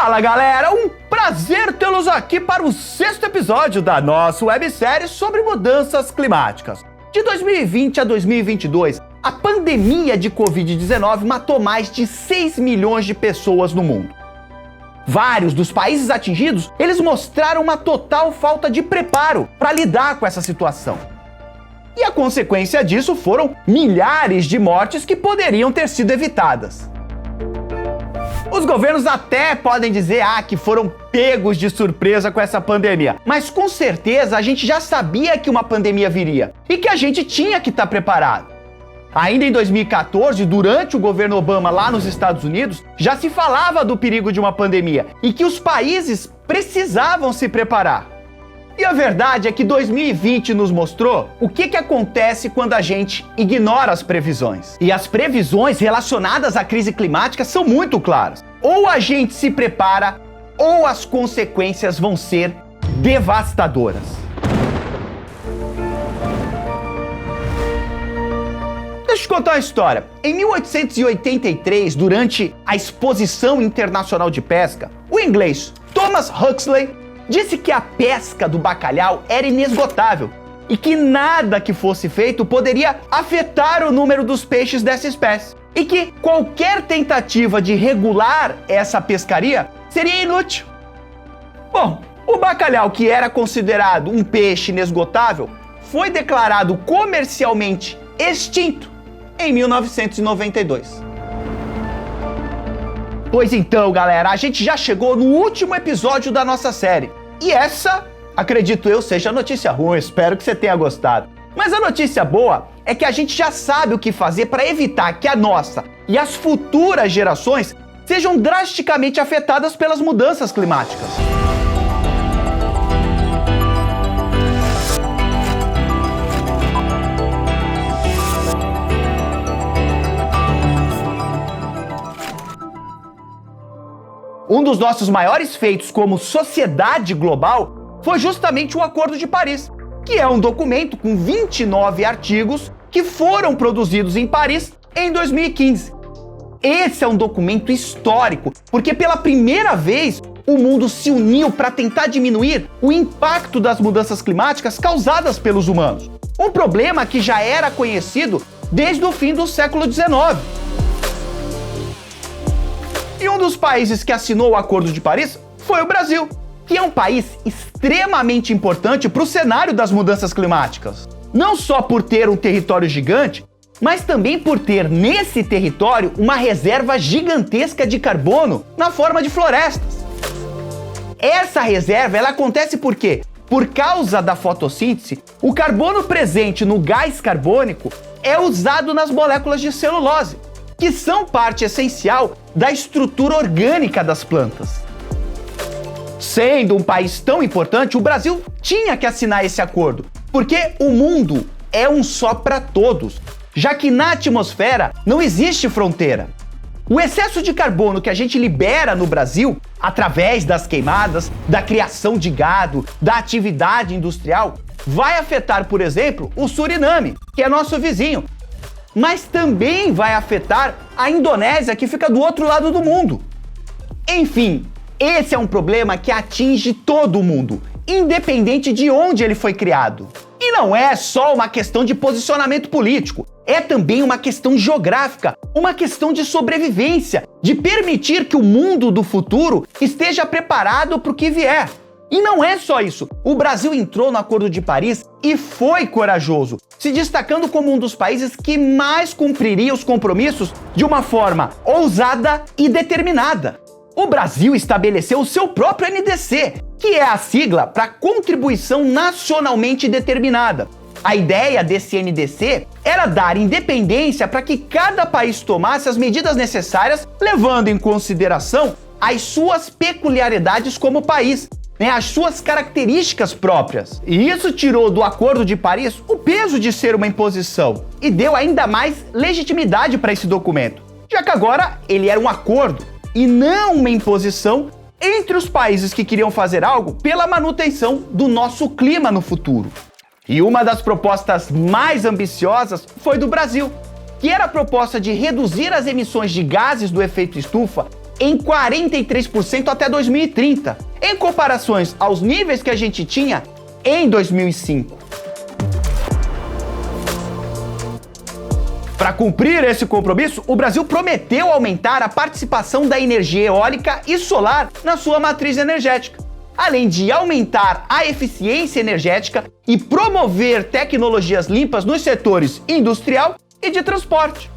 Fala galera, um prazer tê-los aqui para o 6º episódio da nossa websérie sobre mudanças climáticas. De 2020 a 2022, a pandemia de Covid-19 matou mais de 6 milhões de pessoas no mundo. Vários dos países atingidos, eles mostraram uma total falta de preparo para lidar com essa situação. E a consequência disso foram milhares de mortes que poderiam ter sido evitadas. Os governos até podem dizer que foram pegos de surpresa com essa pandemia, mas com certeza a gente já sabia que uma pandemia viria e que a gente tinha que estar preparado. Ainda em 2014, durante o governo Obama lá nos Estados Unidos, já se falava do perigo de uma pandemia e que os países precisavam se preparar. E a verdade é que 2020 nos mostrou o que acontece quando a gente ignora as previsões. E as previsões relacionadas à crise climática são muito claras. Ou a gente se prepara, ou as consequências vão ser devastadoras. Deixa eu te contar uma história. Em 1883, durante a Exposição Internacional de Pesca, o inglês Thomas Huxley disse que a pesca do bacalhau era inesgotável e que nada que fosse feito poderia afetar o número dos peixes dessa espécie. E que qualquer tentativa de regular essa pescaria seria inútil. Bom, o bacalhau, que era considerado um peixe inesgotável, foi declarado comercialmente extinto em 1992. Pois então, galera, a gente já chegou no último episódio da nossa série. E essa, acredito eu, seja a notícia ruim, espero que você tenha gostado. Mas a notícia boa é que a gente já sabe o que fazer para evitar que a nossa e as futuras gerações sejam drasticamente afetadas pelas mudanças climáticas. Um dos nossos maiores feitos como sociedade global foi justamente o Acordo de Paris, que é um documento com 29 artigos que foram produzidos em Paris em 2015. Esse é um documento histórico, porque pela primeira vez o mundo se uniu para tentar diminuir o impacto das mudanças climáticas causadas pelos humanos. Um problema que já era conhecido desde o fim do século XIX. E um dos países que assinou o Acordo de Paris foi o Brasil, que é um país extremamente importante para o cenário das mudanças climáticas. Não só por ter um território gigante, mas também por ter nesse território uma reserva gigantesca de carbono na forma de florestas. Essa reserva ela acontece por quê? Por causa da fotossíntese, o carbono presente no gás carbônico é usado nas moléculas de celulose, que são parte essencial da estrutura orgânica das plantas. Sendo um país tão importante, o Brasil tinha que assinar esse acordo, porque o mundo é um só para todos, já que na atmosfera não existe fronteira. O excesso de carbono que a gente libera no Brasil, através das queimadas, da criação de gado, da atividade industrial, vai afetar, por exemplo, o Suriname, que é nosso vizinho, mas também vai afetar a Indonésia, que fica do outro lado do mundo. Enfim, esse é um problema que atinge todo mundo, independente de onde ele foi criado. E não é só uma questão de posicionamento político, é também uma questão geográfica, uma questão de sobrevivência, de permitir que o mundo do futuro esteja preparado para o que vier. E não é só isso, o Brasil entrou no Acordo de Paris e foi corajoso, se destacando como um dos países que mais cumpriria os compromissos de uma forma ousada e determinada. O Brasil estabeleceu o seu próprio NDC, que é a sigla para Contribuição Nacionalmente Determinada. A ideia desse NDC era dar independência para que cada país tomasse as medidas necessárias, levando em consideração as suas peculiaridades como país, as suas características próprias. E isso tirou do Acordo de Paris o peso de ser uma imposição e deu ainda mais legitimidade para esse documento, já que agora ele era um acordo e não uma imposição entre os países que queriam fazer algo pela manutenção do nosso clima no futuro. E uma das propostas mais ambiciosas foi do Brasil, que era a proposta de reduzir as emissões de gases do efeito estufa em 43% até 2030, em comparações aos níveis que a gente tinha em 2005. Para cumprir esse compromisso, o Brasil prometeu aumentar a participação da energia eólica e solar na sua matriz energética, além de aumentar a eficiência energética e promover tecnologias limpas nos setores industrial e de transporte.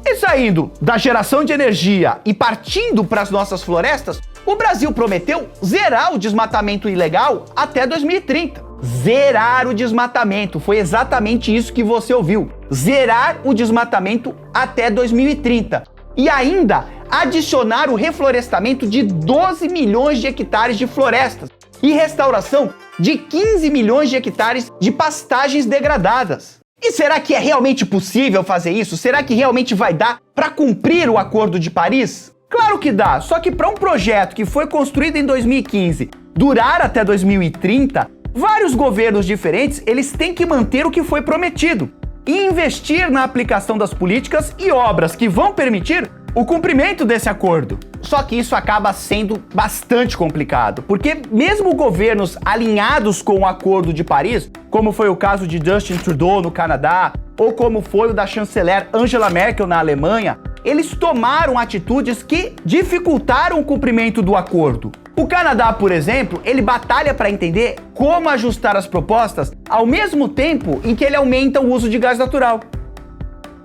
E saindo da geração de energia e partindo para as nossas florestas, o Brasil prometeu zerar o desmatamento ilegal até 2030. Zerar o desmatamento, foi exatamente isso que você ouviu. Zerar o desmatamento até 2030. E ainda adicionar o reflorestamento de 12 milhões de hectares de florestas e restauração de 15 milhões de hectares de pastagens degradadas. E será que é realmente possível fazer isso? Será que realmente vai dar para cumprir o Acordo de Paris? Claro que dá, só que para um projeto que foi construído em 2015 durar até 2030, vários governos diferentes eles têm que manter o que foi prometido e investir na aplicação das políticas e obras que vão permitir o cumprimento desse acordo. Só que isso acaba sendo bastante complicado, porque mesmo governos alinhados com o Acordo de Paris, como foi o caso de Justin Trudeau no Canadá, ou como foi o da chanceler Angela Merkel na Alemanha, eles tomaram atitudes que dificultaram o cumprimento do acordo. O Canadá, por exemplo, ele batalha para entender como ajustar as propostas ao mesmo tempo em que ele aumenta o uso de gás natural.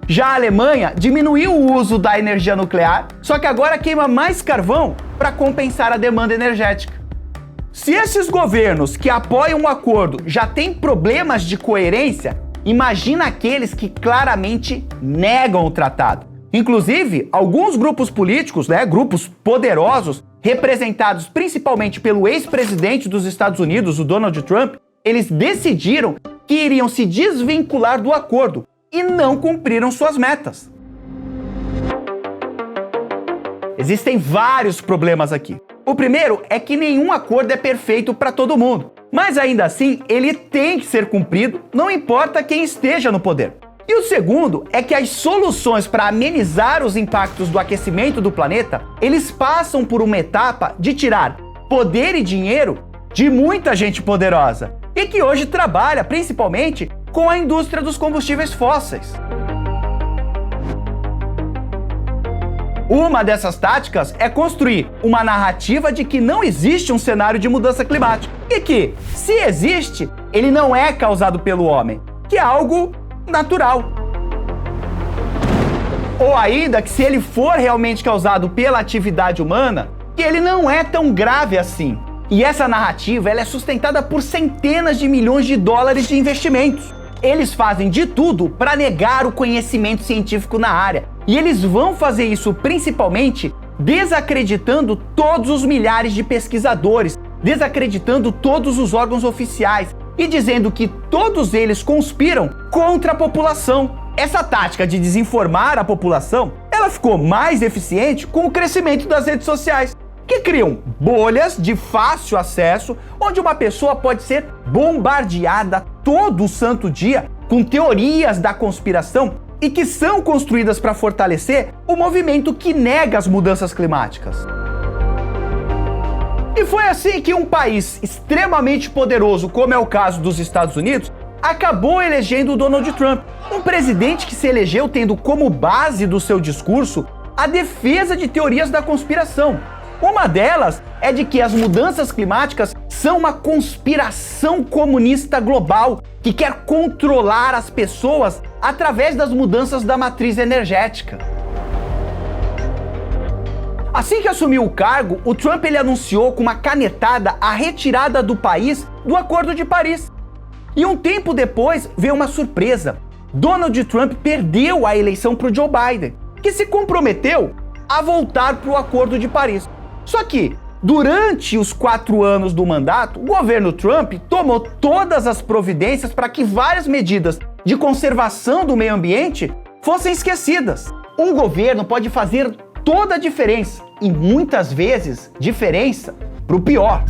Já a Alemanha diminuiu o uso da energia nuclear, só que agora queima mais carvão para compensar a demanda energética. Se esses governos que apoiam o acordo já têm problemas de coerência, imagina aqueles que claramente negam o tratado. Inclusive, alguns grupos políticos, grupos poderosos, representados principalmente pelo ex-presidente dos Estados Unidos, o Donald Trump, eles decidiram que iriam se desvincular do acordo e não cumpriram suas metas. Existem vários problemas aqui. O primeiro é que nenhum acordo é perfeito para todo mundo, mas ainda assim ele tem que ser cumprido, não importa quem esteja no poder. E o segundo é que as soluções para amenizar os impactos do aquecimento do planeta, eles passam por uma etapa de tirar poder e dinheiro de muita gente poderosa e que hoje trabalha principalmente com a indústria dos combustíveis fósseis. Uma dessas táticas é construir uma narrativa de que não existe um cenário de mudança climática e que, se existe, ele não é causado pelo homem, que é algo natural. Ou ainda que se ele for realmente causado pela atividade humana, que ele não é tão grave assim. E essa narrativa ela é sustentada por centenas de milhões de dólares de investimentos. Eles fazem de tudo para negar o conhecimento científico na área. E eles vão fazer isso principalmente desacreditando todos os milhares de pesquisadores, desacreditando todos os órgãos oficiais e dizendo que todos eles conspiram contra a população. Essa tática de desinformar a população, ela ficou mais eficiente com o crescimento das redes sociais, que criam bolhas de fácil acesso, onde uma pessoa pode ser bombardeada todo santo dia com teorias da conspiração e que são construídas para fortalecer o movimento que nega as mudanças climáticas. E foi assim que um país extremamente poderoso, como é o caso dos Estados Unidos, acabou elegendo o Donald Trump, um presidente que se elegeu tendo como base do seu discurso a defesa de teorias da conspiração. Uma delas é de que as mudanças climáticas são uma conspiração comunista global que quer controlar as pessoas através das mudanças da matriz energética. Assim que assumiu o cargo, o Trump ele anunciou com uma canetada a retirada do país do Acordo de Paris. E um tempo depois veio uma surpresa. Donald Trump perdeu a eleição para o Joe Biden, que se comprometeu a voltar para o Acordo de Paris. Só que, durante os 4 anos do mandato, o governo Trump tomou todas as providências para que várias medidas de conservação do meio ambiente fossem esquecidas. Um governo pode fazer toda a diferença, e muitas vezes diferença para o pior.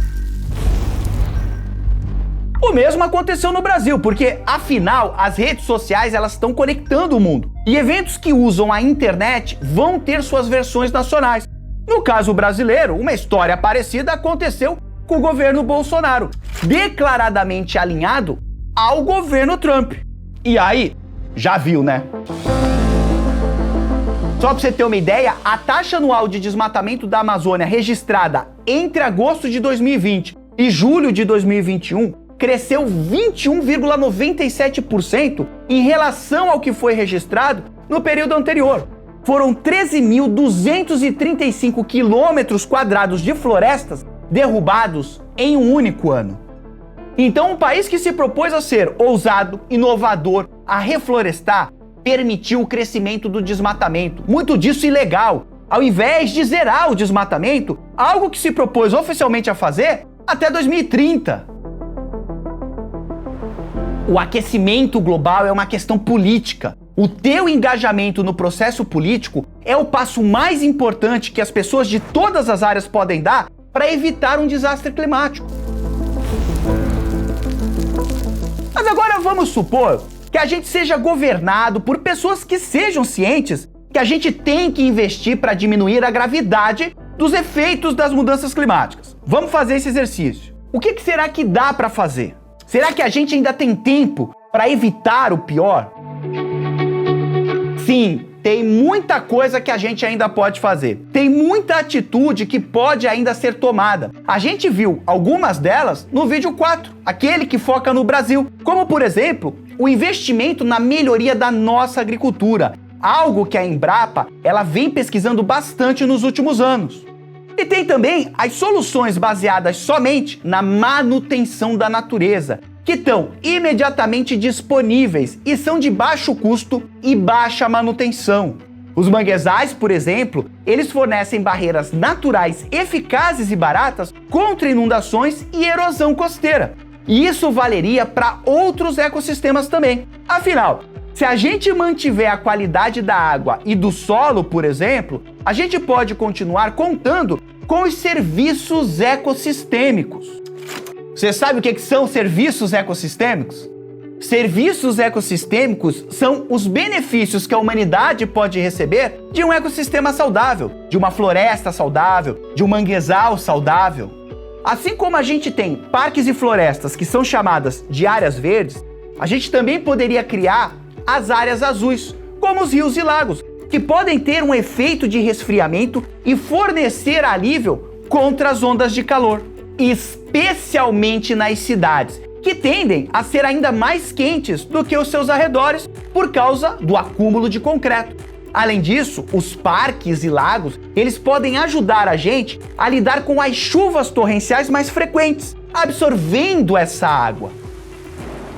O mesmo aconteceu no Brasil, porque afinal as redes sociais elas estão conectando o mundo e eventos que usam a internet vão ter suas versões nacionais. No caso brasileiro, uma história parecida aconteceu com o governo Bolsonaro, declaradamente alinhado ao governo Trump. E aí, já viu, né? Só para você ter uma ideia, a taxa anual de desmatamento da Amazônia registrada entre agosto de 2020 e julho de 2021 cresceu 21,97% em relação ao que foi registrado no período anterior. Foram 13.235 quilômetros quadrados de florestas derrubados em um único ano. Então, um país que se propôs a ser ousado, inovador, a reflorestar, permitiu o crescimento do desmatamento, muito disso ilegal, ao invés de zerar o desmatamento, algo que se propôs oficialmente a fazer até 2030. O aquecimento global é uma questão política. O teu engajamento no processo político é o passo mais importante que as pessoas de todas as áreas podem dar para evitar um desastre climático. Mas agora vamos supor que a gente seja governado por pessoas que sejam cientes que a gente tem que investir para diminuir a gravidade dos efeitos das mudanças climáticas. Vamos fazer esse exercício. O que será que dá para fazer? Será que a gente ainda tem tempo para evitar o pior? Sim, tem muita coisa que a gente ainda pode fazer. Tem muita atitude que pode ainda ser tomada. A gente viu algumas delas no vídeo 4, aquele que foca no Brasil. Como, por exemplo, o investimento na melhoria da nossa agricultura. Algo que a Embrapa ela vem pesquisando bastante nos últimos anos. E tem também as soluções baseadas somente na manutenção da natureza, que estão imediatamente disponíveis e são de baixo custo e baixa manutenção. Os manguezais, por exemplo, eles fornecem barreiras naturais eficazes e baratas contra inundações e erosão costeira. E isso valeria para outros ecossistemas também. Afinal, se a gente mantiver a qualidade da água e do solo, por exemplo, a gente pode continuar contando com os serviços ecossistêmicos. Você sabe o que são serviços ecossistêmicos? Serviços ecossistêmicos são os benefícios que a humanidade pode receber de um ecossistema saudável, de uma floresta saudável, de um manguezal saudável. Assim como a gente tem parques e florestas que são chamadas de áreas verdes, a gente também poderia criar as áreas azuis, como os rios e lagos, que podem ter um efeito de resfriamento e fornecer alívio contra as ondas de calor, especialmente nas cidades, que tendem a ser ainda mais quentes do que os seus arredores por causa do acúmulo de concreto. Além disso, os parques e lagos, eles podem ajudar a gente a lidar com as chuvas torrenciais mais frequentes, absorvendo essa água.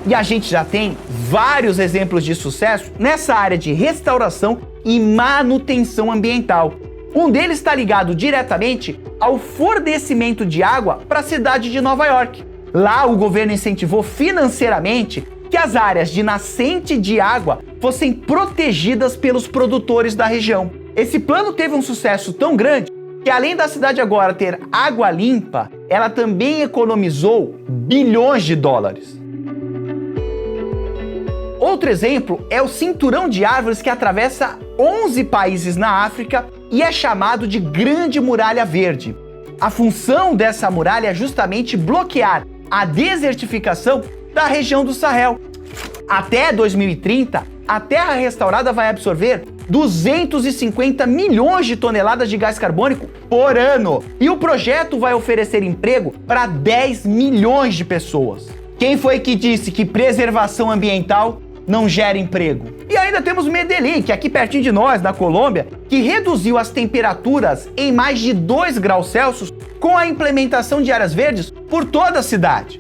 E a gente já tem vários exemplos de sucesso nessa área de restauração e manutenção ambiental. Um deles está ligado diretamente ao fornecimento de água para a cidade de Nova York. Lá, o governo incentivou financeiramente que as áreas de nascente de água fossem protegidas pelos produtores da região. Esse plano teve um sucesso tão grande que, além da cidade agora ter água limpa, ela também economizou bilhões de dólares. Outro exemplo é o cinturão de árvores que atravessa 11 países na África e é chamado de Grande Muralha Verde. A função dessa muralha é justamente bloquear a desertificação da região do Sahel. Até 2030, a terra restaurada vai absorver 250 milhões de toneladas de gás carbônico por ano. E o projeto vai oferecer emprego para 10 milhões de pessoas. Quem foi que disse que preservação ambiental não gera emprego? E ainda temos Medellín, que é aqui pertinho de nós, na Colômbia, que reduziu as temperaturas em mais de 2 graus Celsius com a implementação de áreas verdes por toda a cidade.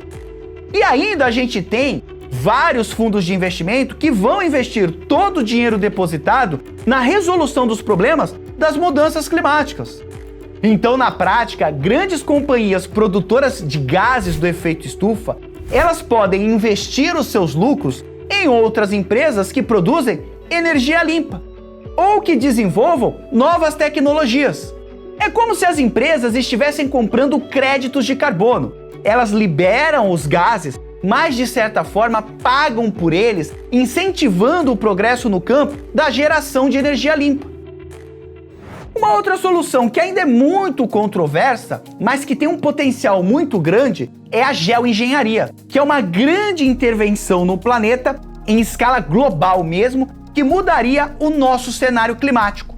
E ainda a gente tem vários fundos de investimento que vão investir todo o dinheiro depositado na resolução dos problemas das mudanças climáticas. Então, na prática, grandes companhias produtoras de gases do efeito estufa, elas podem investir os seus lucros em outras empresas que produzem energia limpa ou que desenvolvam novas tecnologias. É como se as empresas estivessem comprando créditos de carbono. Elas liberam os gases, mas de certa forma pagam por eles, incentivando o progresso no campo da geração de energia limpa. Uma outra solução que ainda é muito controversa, mas que tem um potencial muito grande, é a geoengenharia, que é uma grande intervenção no planeta, em escala global mesmo, que mudaria o nosso cenário climático.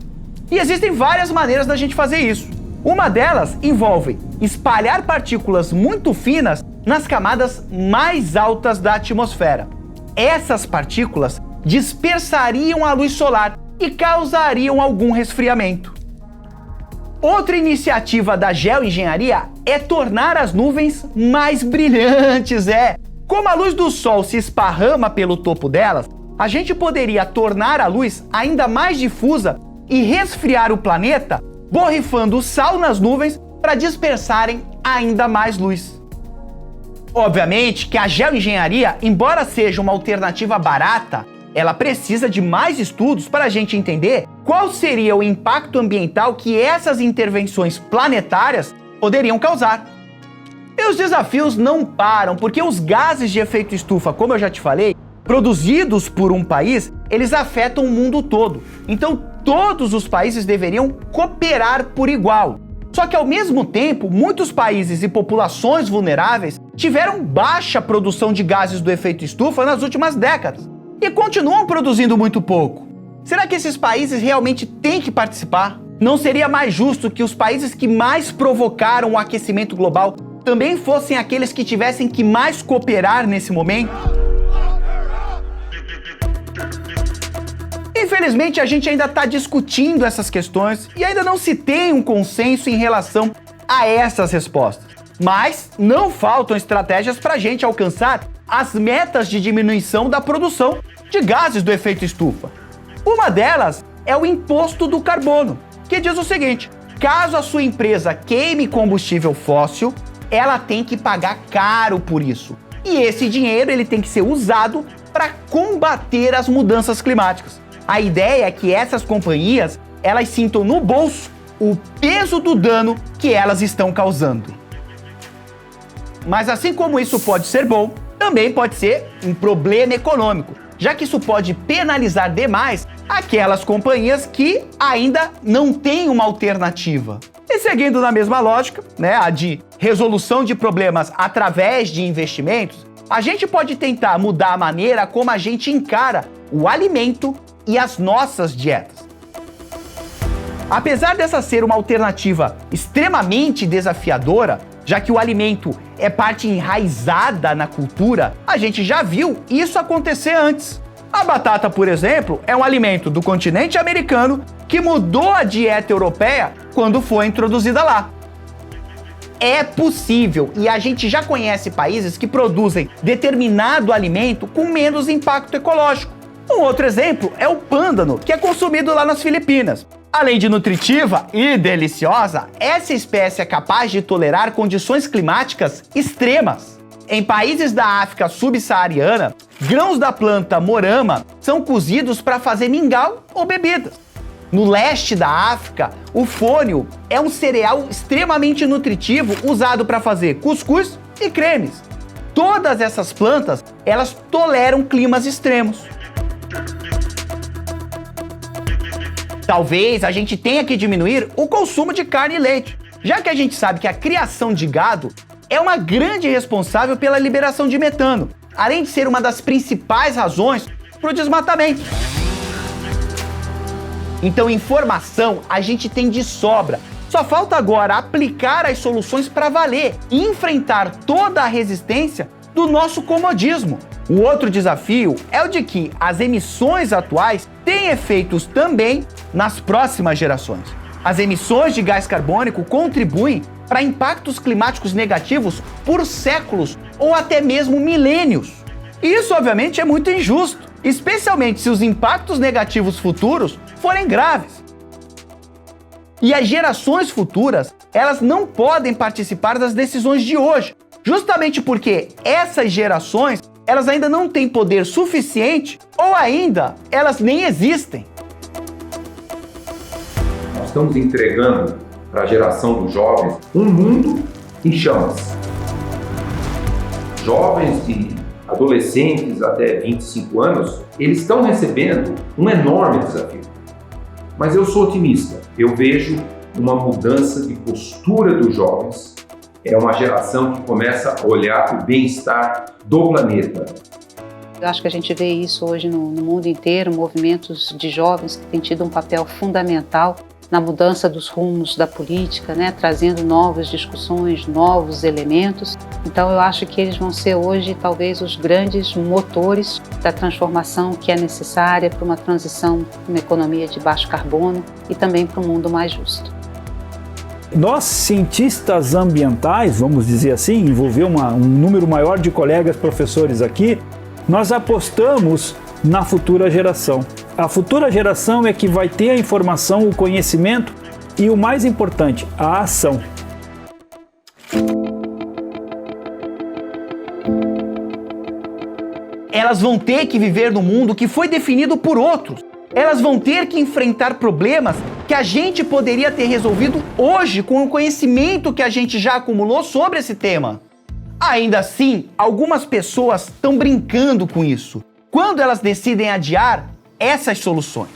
E existem várias maneiras da gente fazer isso. Uma delas envolve espalhar partículas muito finas nas camadas mais altas da atmosfera. Essas partículas dispersariam a luz solar e causariam algum resfriamento. Outra iniciativa da geoengenharia é tornar as nuvens mais brilhantes. Como a luz do Sol se esparrama pelo topo delas, a gente poderia tornar a luz ainda mais difusa e resfriar o planeta, borrifando sal nas nuvens para dispersarem ainda mais luz. Obviamente que a geoengenharia, embora seja uma alternativa barata, ela precisa de mais estudos para a gente entender qual seria o impacto ambiental que essas intervenções planetárias poderiam causar. E os desafios não param, porque os gases de efeito estufa, como eu já te falei, produzidos por um país, eles afetam o mundo todo. Então, todos os países deveriam cooperar por igual. Só que, ao mesmo tempo, muitos países e populações vulneráveis tiveram baixa produção de gases do efeito estufa nas últimas décadas e continuam produzindo muito pouco. Será que esses países realmente têm que participar? Não seria mais justo que os países que mais provocaram o aquecimento global também fossem aqueles que tivessem que mais cooperar nesse momento? Infelizmente, a gente ainda está discutindo essas questões e ainda não se tem um consenso em relação a essas respostas. Mas não faltam estratégias para a gente alcançar as metas de diminuição da produção de gases do efeito estufa. Uma delas é o imposto do carbono, que diz o seguinte: caso a sua empresa queime combustível fóssil, ela tem que pagar caro por isso. E esse dinheiro ele tem que ser usado para combater as mudanças climáticas. A ideia é que essas companhias, elas sintam no bolso o peso do dano que elas estão causando. Mas assim como isso pode ser bom, também pode ser um problema econômico, já que isso pode penalizar demais aquelas companhias que ainda não têm uma alternativa. E seguindo na mesma lógica, a de resolução de problemas através de investimentos, a gente pode tentar mudar a maneira como a gente encara o alimento e as nossas dietas. Apesar dessa ser uma alternativa extremamente desafiadora, já que o alimento é parte enraizada na cultura, a gente já viu isso acontecer antes. A batata, por exemplo, é um alimento do continente americano que mudou a dieta europeia quando foi introduzida lá. É possível, e a gente já conhece países que produzem determinado alimento com menos impacto ecológico. Um outro exemplo é o pândano, que é consumido lá nas Filipinas. Além de nutritiva e deliciosa, essa espécie é capaz de tolerar condições climáticas extremas. Em países da África subsaariana, grãos da planta morama são cozidos para fazer mingau ou bebidas. No leste da África, o fônio é um cereal extremamente nutritivo usado para fazer cuscuz e cremes. Todas essas plantas, elas toleram climas extremos. Talvez a gente tenha que diminuir o consumo de carne e leite, já que a gente sabe que a criação de gado é uma grande responsável pela liberação de metano, além de ser uma das principais razões para o desmatamento. Então, informação a gente tem de sobra. Só falta agora aplicar as soluções para valer e enfrentar toda a resistência do nosso comodismo. O outro desafio é o de que as emissões atuais têm efeitos também nas próximas gerações. As emissões de gás carbônico contribuem para impactos climáticos negativos por séculos ou até mesmo milênios. E isso, obviamente, é muito injusto, especialmente se os impactos negativos futuros forem graves. E as gerações futuras, elas não podem participar das decisões de hoje, justamente porque essas gerações, elas ainda não têm poder suficiente ou ainda elas nem existem. Nós estamos entregando para a geração dos jovens um mundo em chamas. Jovens e adolescentes até 25 anos, eles estão recebendo um enorme desafio. Mas eu sou otimista. Eu vejo uma mudança de postura dos jovens. É uma geração que começa a olhar o bem-estar do planeta. Eu acho que a gente vê isso hoje no mundo inteiro, movimentos de jovens que têm tido um papel fundamental na mudança dos rumos da política, né, trazendo novas discussões, novos elementos. Então eu acho que eles vão ser hoje talvez os grandes motores da transformação que é necessária para uma transição para uma economia de baixo carbono e também para um mundo mais justo. Nós, cientistas ambientais, vamos dizer assim, envolver um número maior de colegas professores aqui, nós apostamos na futura geração. A futura geração é que vai ter a informação, o conhecimento e, o mais importante, a ação. Elas vão ter que viver no mundo que foi definido por outros. Elas vão ter que enfrentar problemas que a gente poderia ter resolvido hoje com o conhecimento que a gente já acumulou sobre esse tema. Ainda assim, algumas pessoas estão brincando com isso quando elas decidem adiar essas soluções.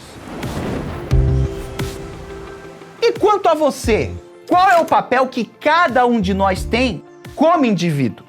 E quanto a você, qual é o papel que cada um de nós tem como indivíduo?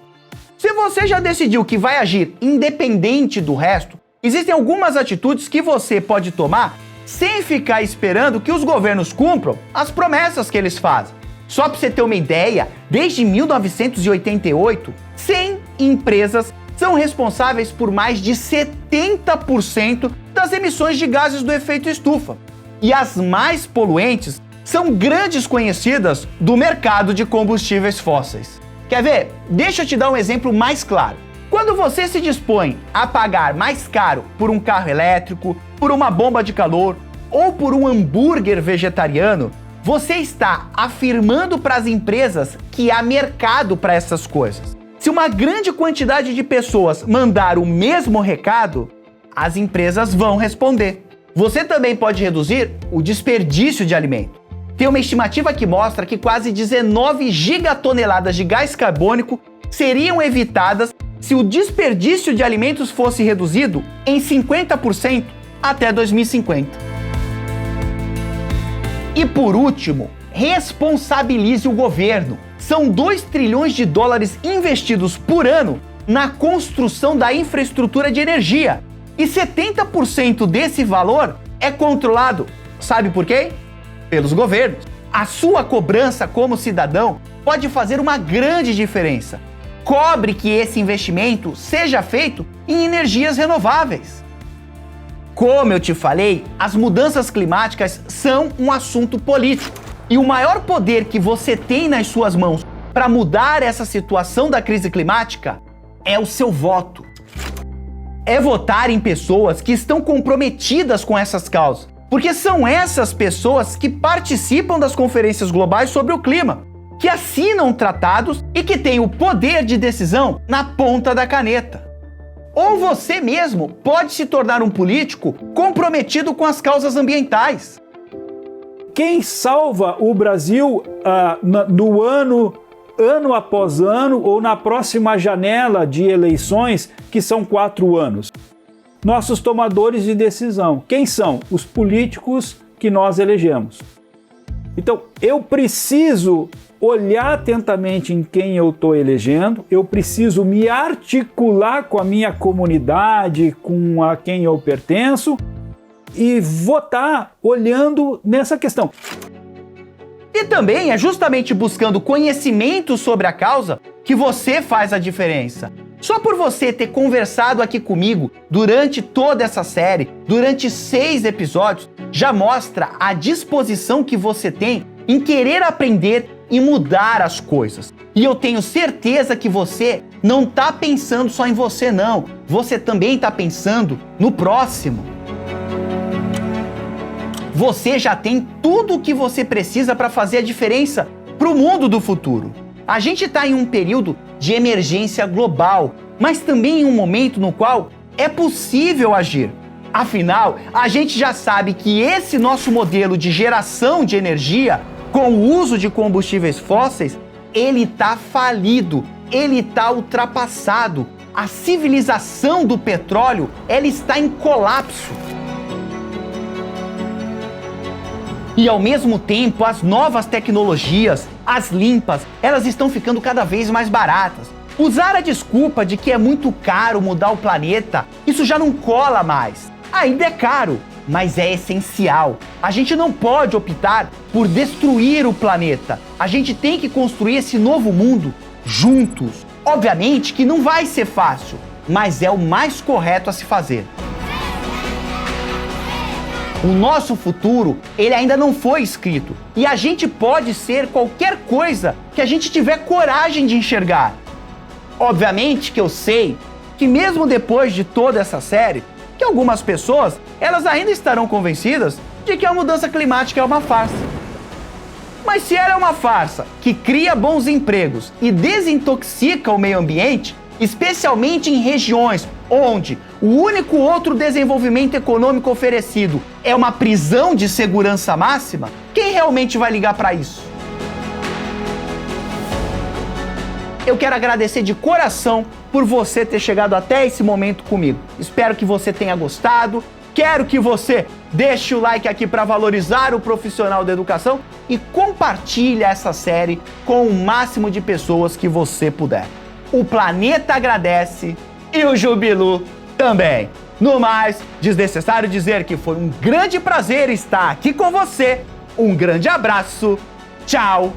Se você já decidiu que vai agir independente do resto, existem algumas atitudes que você pode tomar sem ficar esperando que os governos cumpram as promessas que eles fazem. Só para você ter uma ideia, desde 1988, 100 empresas são responsáveis por mais de 70% das emissões de gases do efeito estufa. E as mais poluentes são grandes conhecidas do mercado de combustíveis fósseis. Quer ver? Deixa eu te dar um exemplo mais claro. Quando você se dispõe a pagar mais caro por um carro elétrico, por uma bomba de calor ou por um hambúrguer vegetariano, você está afirmando para as empresas que há mercado para essas coisas. Se uma grande quantidade de pessoas mandar o mesmo recado, as empresas vão responder. Você também pode reduzir o desperdício de alimento. Tem uma estimativa que mostra que quase 19 gigatoneladas de gás carbônico seriam evitadas se o desperdício de alimentos fosse reduzido em 50% até 2050. E por último, responsabilize o governo. São 2 trilhões de dólares investidos por ano na construção da infraestrutura de energia. E 70% desse valor é controlado, sabe por quê? Pelos governos. A sua cobrança como cidadão pode fazer uma grande diferença. Cobre que esse investimento seja feito em energias renováveis. Como eu te falei, as mudanças climáticas são um assunto político. E o maior poder que você tem nas suas mãos para mudar essa situação da crise climática é o seu voto. É votar em pessoas que estão comprometidas com essas causas, porque são essas pessoas que participam das conferências globais sobre o clima, que assinam tratados e que têm o poder de decisão na ponta da caneta. Ou você mesmo pode se tornar um político comprometido com as causas ambientais. Quem salva o Brasil no ano após ano ou na próxima janela de eleições, que são 4 anos? Nossos tomadores de decisão. Quem são? Os políticos que nós elegemos. Então, eu preciso olhar atentamente em quem eu estou elegendo, eu preciso me articular com a minha comunidade, com a quem eu pertenço, e votar olhando nessa questão. E também é justamente buscando conhecimento sobre a causa que você faz a diferença. Só por você ter conversado aqui comigo durante toda essa série, durante 6 episódios, já mostra a disposição que você tem em querer aprender e mudar as coisas. E eu tenho certeza que você não está pensando só em você, não. Você também está pensando no próximo. Você já tem tudo o que você precisa para fazer a diferença para o mundo do futuro. A gente está em um período de emergência global, mas também em um momento no qual é possível agir. Afinal, a gente já sabe que esse nosso modelo de geração de energia com o uso de combustíveis fósseis, ele está falido, ele está ultrapassado. A civilização do petróleo, ela está em colapso. E ao mesmo tempo, as novas tecnologias, as limpas, elas estão ficando cada vez mais baratas. Usar a desculpa de que é muito caro mudar o planeta, isso já não cola mais. Ainda é caro, mas é essencial. A gente não pode optar por destruir o planeta. A gente tem que construir esse novo mundo juntos. Obviamente que não vai ser fácil, mas é o mais correto a se fazer. O nosso futuro, ele ainda não foi escrito. E a gente pode ser qualquer coisa que a gente tiver coragem de enxergar. Obviamente que eu sei que mesmo depois de toda essa série, que algumas pessoas, elas ainda estarão convencidas de que a mudança climática é uma farsa. Mas se ela é uma farsa que cria bons empregos e desintoxica o meio ambiente, especialmente em regiões onde o único outro desenvolvimento econômico oferecido é uma prisão de segurança máxima, quem realmente vai ligar para isso? Eu quero agradecer de coração por você ter chegado até esse momento comigo. Espero que você tenha gostado. Quero que você deixe o like aqui para valorizar o profissional da educação e compartilhe essa série com o máximo de pessoas que você puder. O planeta agradece e o Jubilu também. No mais, desnecessário dizer que foi um grande prazer estar aqui com você. Um grande abraço. Tchau.